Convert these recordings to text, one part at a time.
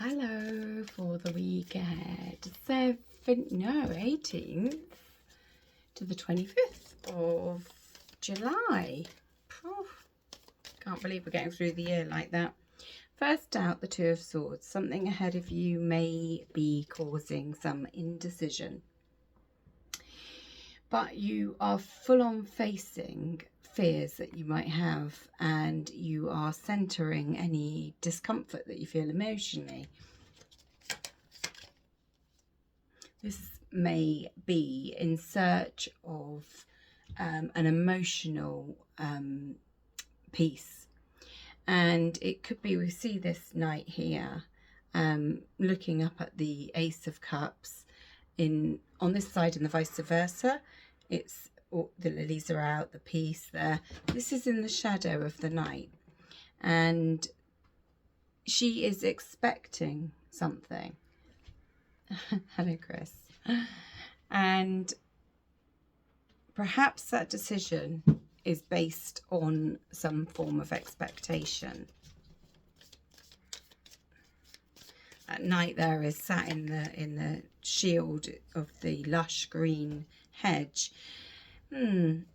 Hello for the week ahead. 18th to the 25th of July. Can't believe we're getting through the year like that. First out, the Two of Swords. Something ahead of you may be causing some indecision, but you are full on facing fears that you might have, and you are centering any discomfort that you feel emotionally. This may be in search of an emotional piece, and it could be, we see this knight here looking up at the Ace of Cups on this side, and the vice versa. It's the lilies are out, the peace there. This is in the shadow of the knight, and she is expecting something. Hello, Chris. And perhaps that decision is based on some form of expectation. That knight there is sat in the shield of the lush green hedge. It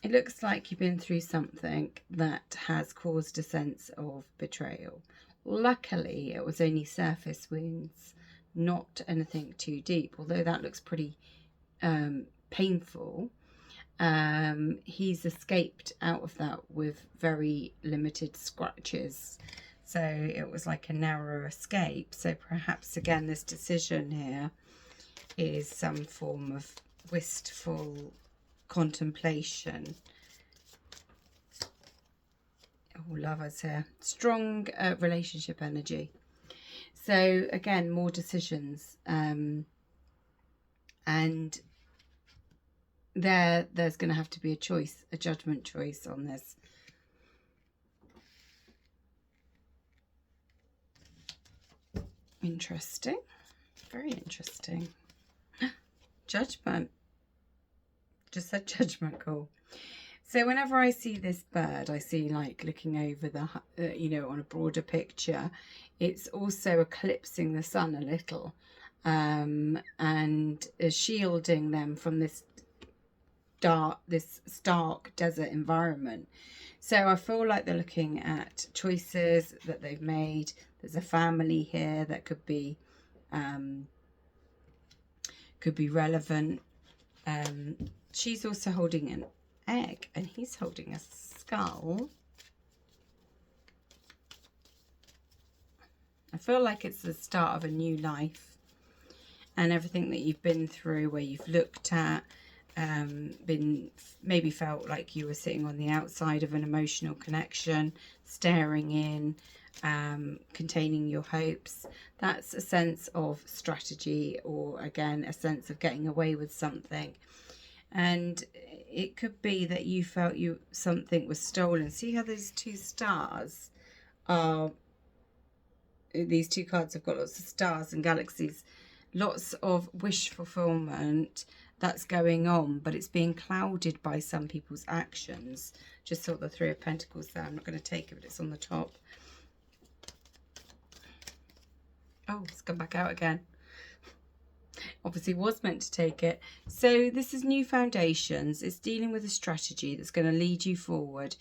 looks like you've been through something that has caused a sense of betrayal. Luckily, it was only surface wounds, not anything too deep, although that looks pretty painful. He's escaped out of that with very limited scratches, so it was like a narrow escape. So perhaps again this decision here is some form of wistful contemplation. Oh, lovers here. Strong relationship energy. So again, more decisions, and there's going to have to be a choice, a judgment choice on this. Interesting, very interesting. Judgment. Just said judgment. Cool. So whenever I see this bird, I see like looking over the, on a broader picture. It's also eclipsing the sun a little, and is shielding them from this stark desert environment. So I feel like they're looking at choices that they've made. There's a family here that could be relevant. She's also holding an egg, and he's holding a skull. I feel like it's the start of a new life, and everything that you've been through, where you've looked at, maybe felt like you were sitting on the outside of an emotional connection, staring in, containing your hopes. That's a sense of strategy, or again a sense of getting away with something. And it could be that you felt something was stolen. See how those two stars are, these two cards have got lots of stars and galaxies, lots of wish fulfillment that's going on, but it's being clouded by some people's actions. Just saw the Three of Pentacles there. I'm not going to take it, but it's on the top. Oh, it's come back out again. Obviously was meant to take it. So this is new foundations. It's dealing with a strategy that's going to lead you forward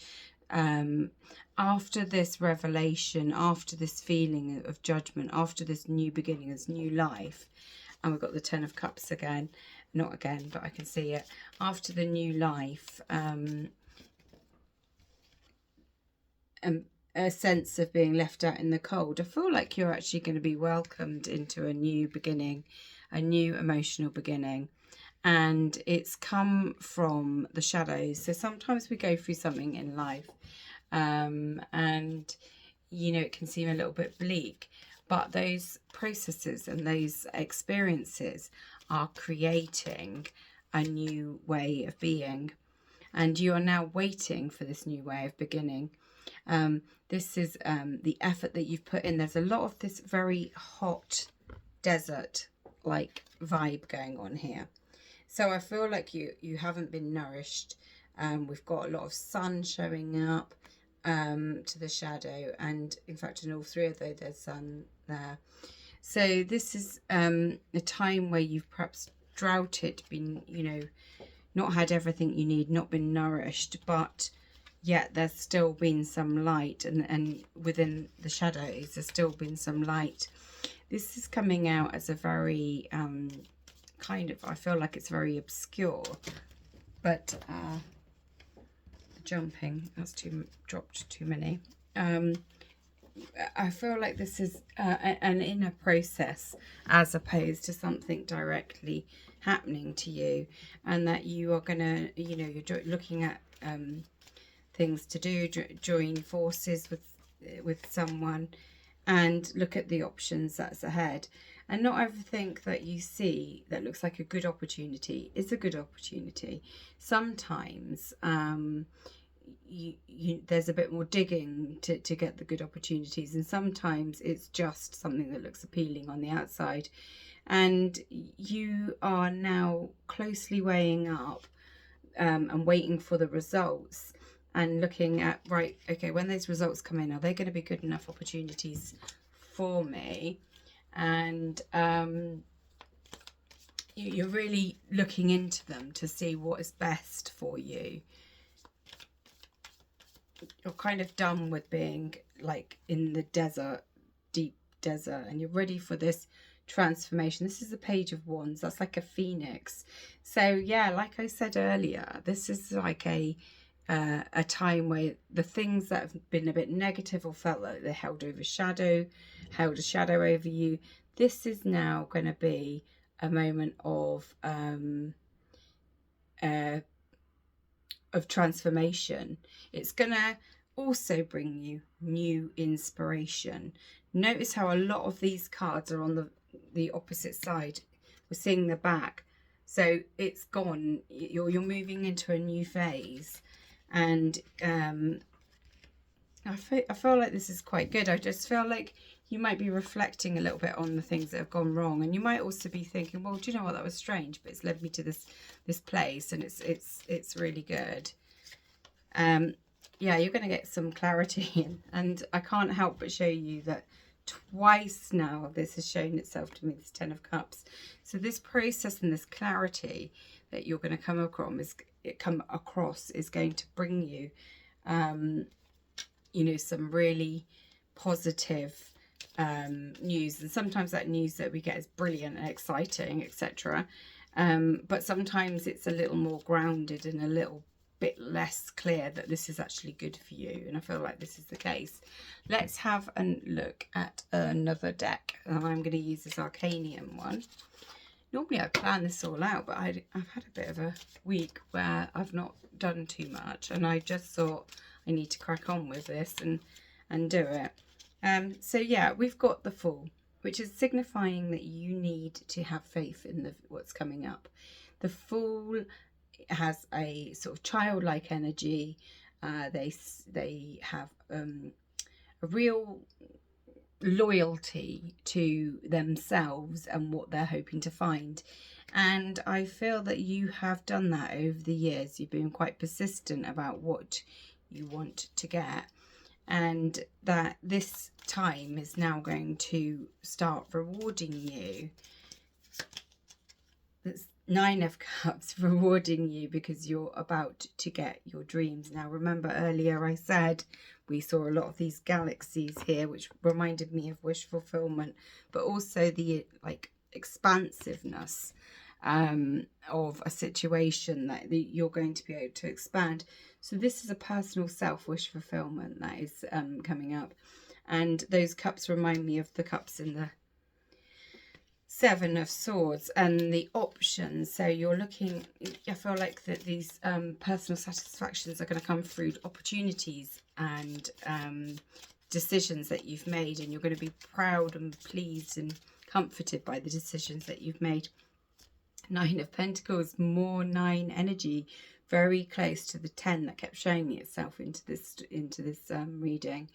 after this revelation, after this feeling of judgment, after this new beginning, this new life. And we've got the Ten of Cups again. Not again, but I can see it. After the new life, a sense of being left out in the cold. I feel like you're actually going to be welcomed into a new beginning, a new emotional beginning, and it's come from the shadows. So sometimes we go through something in life, and it can seem a little bit bleak, but those processes and those experiences are creating a new way of being, and you are now waiting for this new way of beginning. This is the effort that you've put in. There's a lot of this very hot desert like vibe going on here, so I feel like you haven't been nourished. We've got a lot of sun showing up, to the shadow, and in fact in all three of those there's sun there. So this is a time where you've perhaps droughted, been, you know, not had everything you need, not been nourished, but yet there's still been some light, and within the shadows there's still been some light. This is coming out as a very kind of, I feel like it's very obscure, but jumping, that's dropped too many. I feel like this is an inner process as opposed to something directly happening to you, and that you are gonna, you know, you're looking at things to do, join forces with someone and look at the options that's ahead. And not everything that you see that looks like a good opportunity is a good opportunity. Sometimes there's a bit more digging to get the good opportunities, and sometimes it's just something that looks appealing on the outside, and you are now closely weighing up and waiting for the results and looking at, right, okay, when those results come in, are they going to be good enough opportunities for me? And you're really looking into them to see what is best for you. You're kind of done with being like in the desert, deep desert, and you're ready for this transformation. This is the Page of Wands. That's like a phoenix. So yeah, like I said earlier, this is like a time where the things that have been a bit negative or felt like they held a shadow over you, this is now going to be a moment of transformation. It's going to also bring you new inspiration. Notice how a lot of these cards are on the opposite side. We're seeing the back, so it's gone. You're moving into a new phase, and I feel like this is quite good. I just feel like you might be reflecting a little bit on the things that have gone wrong, and you might also be thinking, well, do you know what, that was strange, but it's led me to this place, and it's really good. Yeah, you're going to get some clarity, and I can't help but show you that twice now this has shown itself to me, this Ten of Cups. So this process and this clarity that you're going to come across is going to bring you you know, some really positive news. And sometimes that news that we get is brilliant and exciting, etc. But sometimes it's a little more grounded and a little bit less clear that this is actually good for you, and I feel like this is the case. Let's have a look at another deck, and I'm going to use this Arcanium one. Normally I plan this all out, but I've had a bit of a week where I've not done too much, and I just thought I need to crack on with this and do it. So yeah, we've got the Fool, which is signifying that you need to have faith in what's coming up. The Fool has a sort of childlike energy. They have a real loyalty to themselves and what they're hoping to find, and I feel that you have done that over the years. You've been quite persistent about what you want to get, and that this time is now going to start rewarding you. It's Nine of Cups, rewarding you because you're about to get your dreams. Now remember, earlier I said we saw a lot of these galaxies here, which reminded me of wish fulfillment, but also the like expansiveness of a situation that you're going to be able to expand. So this is a personal self wish fulfillment that is coming up, and those cups remind me of the cups in the Seven of Swords and the options. So you're looking, I feel like that these personal satisfactions are going to come through opportunities and decisions that you've made, and you're going to be proud and pleased and comforted by the decisions that you've made. Nine of Pentacles, more 9 energy, very close to the 10 that kept showing itself into this reading.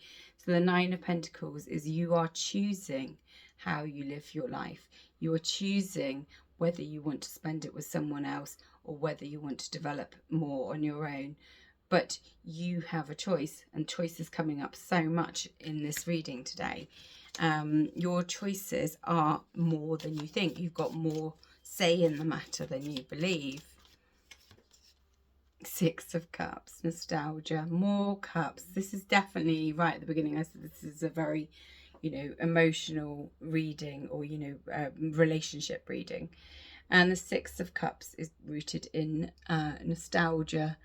So the 9 of Pentacles is you are choosing how you live your life. You are choosing whether you want to spend it with someone else or whether you want to develop more on your own. but you have a choice, and choice is coming up so much in this reading today. Your choices are more than you think. You've got more say in the matter than you believe. Six of Cups, nostalgia, more cups. This is definitely right at the beginning. I said this is a very, you know, emotional reading, or, you know, relationship reading. And the Six of Cups is rooted in nostalgia.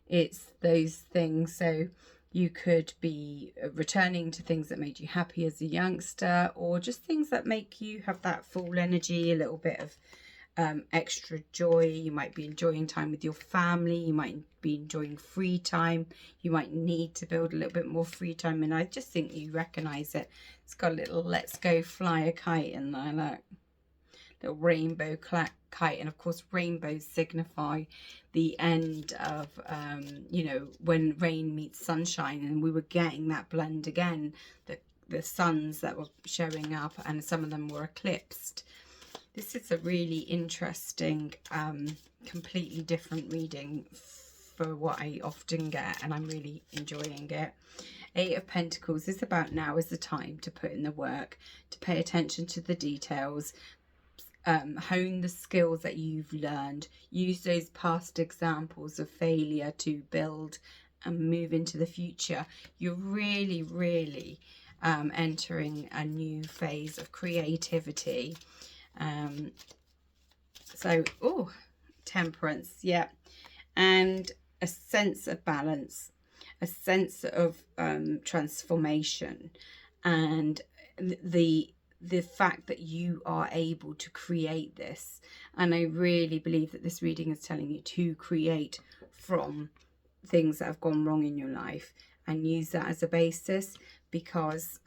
It's those things. So you could be returning to things that made you happy as a youngster, or just things that make you have that full energy, a little bit of extra joy. You might be enjoying time with your family. You might be enjoying free time. You might need to build a little bit more free time. And I just think you recognize it. It's got a little "let's go fly a kite" in there, look. Little rainbow kite. And of course, rainbows signify the end of, you know, when rain meets sunshine. And we were getting that blend again. The suns that were showing up, and some of them were eclipsed. This is a really interesting, completely different reading for what I often get, and I'm really enjoying it. Eight of Pentacles is about now is the time to put in the work, to pay attention to the details, hone the skills that you've learned, use those past examples of failure to build and move into the future. You're really, really entering a new phase of creativity. So, oh, Temperance, yeah, and a sense of balance, a sense of transformation, and the fact that you are able to create this. And I really believe that this reading is telling you to create from things that have gone wrong in your life and use that as a basis, because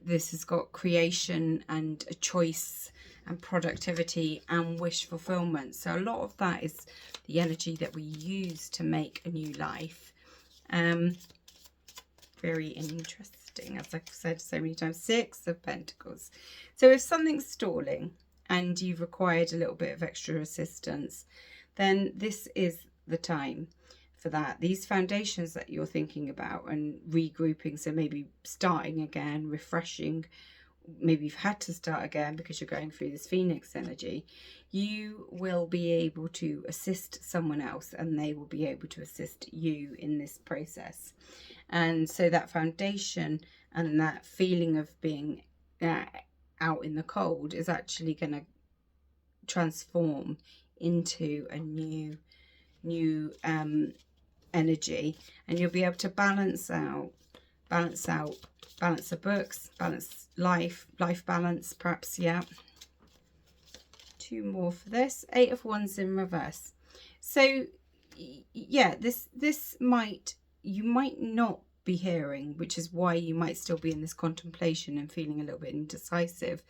this has got creation and a choice and productivity and wish fulfillment. So a lot of that is the energy that we use to make a new life. Very interesting, as I've said so many times. Six of Pentacles. So if something's stalling and you've required a little bit of extra assistance, then this is the time for that. These foundations that you're thinking about and regrouping, so maybe starting again, refreshing, maybe you've had to start again because you're going through this Phoenix energy, you will be able to assist someone else and they will be able to assist you in this process. And so that foundation and that feeling of being out in the cold is actually going to transform into a new energy, and you'll be able to balance the books, balance life balance, perhaps. Yeah, two more for this. Eight of Wands in reverse. So yeah, you might not be hearing, which is why you might still be in this contemplation and feeling a little bit indecisive,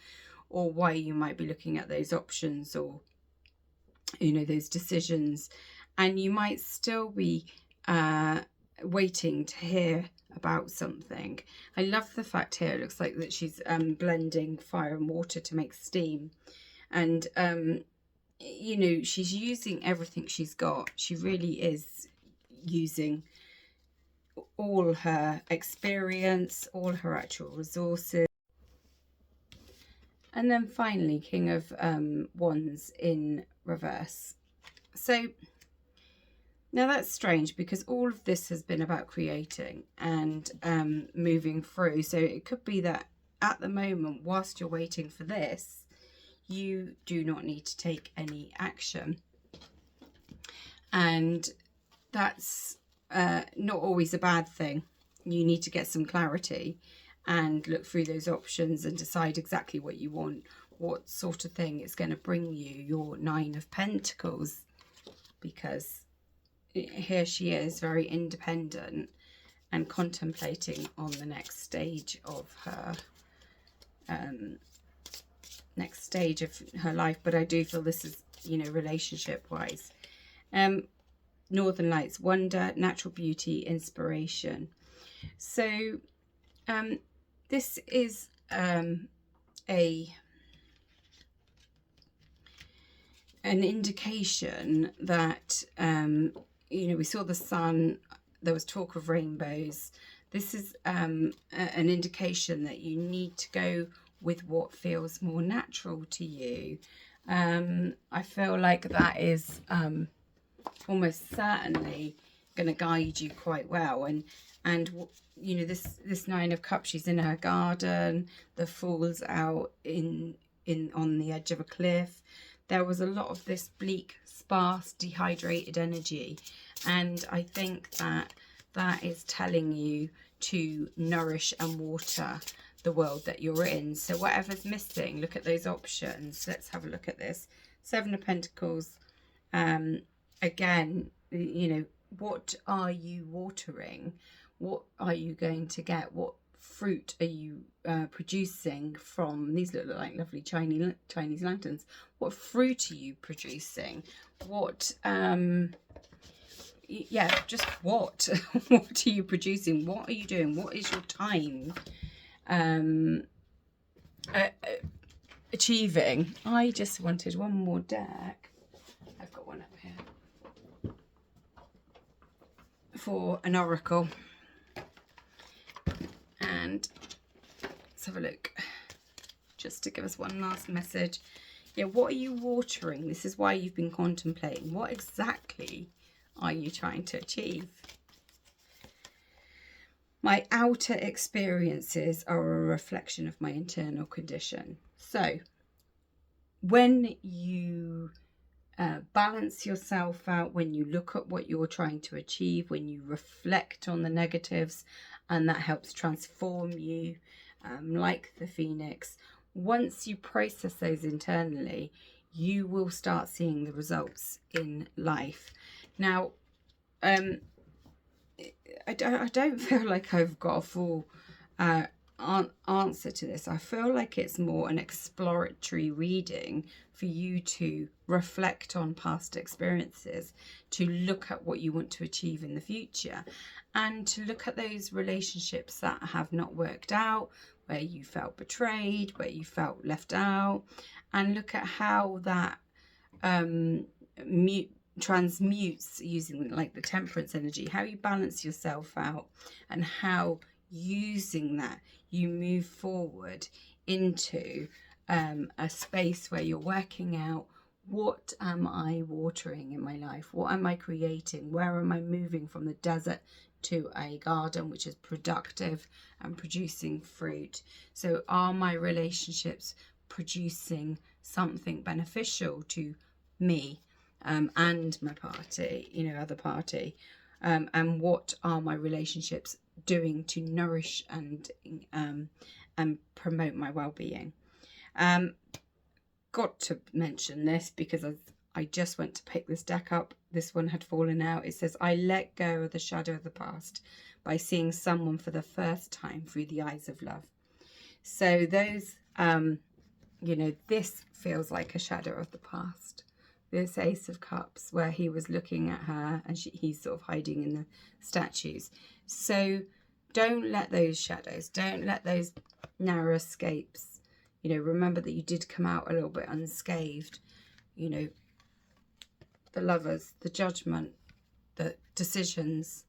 or why you might be looking at those options, or, you know, those decisions, and you might still be waiting to hear about something. I love the fact here, it looks like that she's blending fire and water to make steam, and you know, she's using everything she's got. She really is using all her experience, all her actual resources. And then finally, King of Wands in reverse. So now that's strange, because all of this has been about creating and moving through. So it could be that at the moment, whilst you're waiting for this, you do not need to take any action. And that's not always a bad thing. You need to get some clarity and look through those options and decide exactly what you want, what sort of thing is going to bring you your Nine of Pentacles, because here she is, very independent and contemplating on the next stage of her life. But I do feel this is, you know, relationship wise. Northern Lights, wonder, natural beauty, inspiration. So this is an indication that you know, we saw the sun, there was talk of rainbows. This is an indication that you need to go with what feels more natural to you. I feel like that is almost certainly going to guide you quite well. And you know, this Nine of Cups, she's in her garden, the Fool's out in on the edge of a cliff. There was a lot of this bleak, sparse, dehydrated energy, and I think that that is telling you to nourish and water the world that you're in. So whatever's missing, look at those options. Let's have a look at this. Seven of Pentacles. Again, you know, what are you watering? What are you going to get? What fruit are you producing from, these look like lovely Chinese lanterns. What fruit are you producing? What yeah, just what what are you producing? What are you doing? What is your time achieving? I just wanted one more deck. I've got one up here for an oracle, and let's have a look just to give us one last message. Yeah, what are you watering? This is why you've been contemplating. What exactly are you trying to achieve? My outer experiences are a reflection of my internal condition. So when you balance yourself out, when you look at what you're trying to achieve, when you reflect on the negatives, and that helps transform you, like the phoenix, once you process those internally, you will start seeing the results in life. Now, I don't feel like I've got a full answer to this. I feel like it's more an exploratory reading for you to reflect on past experiences, to look at what you want to achieve in the future, and to look at those relationships that have not worked out, where you felt betrayed, where you felt left out, and look at how that transmutes using like the temperance energy, how you balance yourself out, and how using that you move forward into a space where you're working out, what am I watering in my life? What am I creating? Where am I moving from the desert to a garden which is productive and producing fruit? So are my relationships producing something beneficial to me and my party, you know, other party? And what are my relationships doing to nourish and promote my well-being? Got to mention this because I just went to pick this deck up. This one had fallen out. It says, I let go of the shadow of the past by seeing someone for the first time through the eyes of love. So those, you know, this feels like a shadow of the past. This Ace of Cups, where he was looking at her and he's sort of hiding in the statues. So don't let those shadows, don't let those narrow escapes, you know, remember that you did come out a little bit unscathed. You know, the Lovers, the Judgment, the Decisions.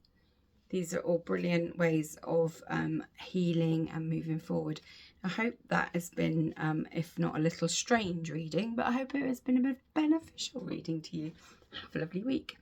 These are all brilliant ways of healing and moving forward. I hope that has been, if not a little strange reading, but I hope it has been a bit beneficial reading to you. Have a lovely week.